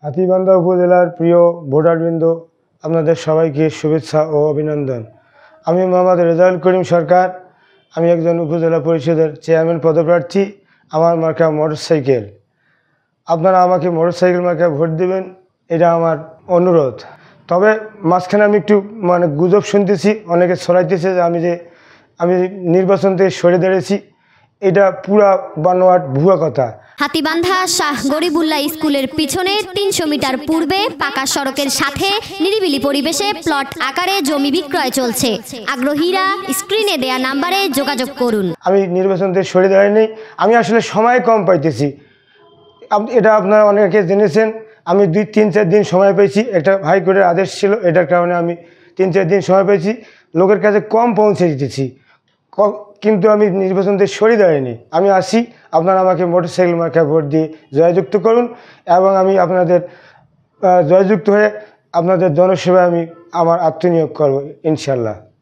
হাতীবান্ধা উপজেলার প্রিয় ভোটারবৃন্দ, আপনাদের সবাইকে শুভেচ্ছা ও অভিনন্দন। আমি মোহাম্মদ রেজাউল করিম সরকার। আমি একজন উপজেলা পরিষদের চেয়ারম্যান পদপ্রার্থী। আমার মার্কা মোটরসাইকেল। আপনারা আমাকে মোটরসাইকেল মার্কায় ভোট দেবেন, এটা আমার অনুরোধ। তবে মাঝখানে আমি একটু গুজব শুনতেছি, অনেকে ছড়াইতেছে যে আমি নির্বাচন থেকে সরে দাঁড়িয়েছি। এটা পুরা বানোয়াট ভুয়া কথা। হাতীবান্ধা শাহ গরিবুল্লাহ স্কুলের পিছনে ৩০০ মিটার পূর্বে পাকা সড়কের সাথে নিরিবিলি পরিবেশে প্লট আকারে জমি বিক্রয় চলছে। আগ্রহীরা স্ক্রিনে দেয়া নাম্বারে যোগাযোগ করুন। আমি নির্বাচন থেকে সরে দাঁড়াইনি, আমি আসলে সময় কম পাইতেছি। এটা আপনারা অনেকে জেনেছেন। আমি 2-3-4 দিন সময় পেয়েছি, একটা হাইকোর্টের আদেশ ছিল, এটার কারণে আমি 3-4 দিন সময় পেয়েছি, লোকের কাছে কম পৌঁছে দিতেছি। কিন্তু আমি নির্বাচন থেকে সরে দাঁড়াইনি। আমি আসি, আপনারা আমাকে মোটরসাইকেল মার্কায় ভোট দিয়ে জয়যুক্ত করুন এবং আমি আপনাদের জয়যুক্ত হয়ে আপনাদের জনসেবায় আমি আমার আত্মনিয়োগ করব ইনশাল্লাহ।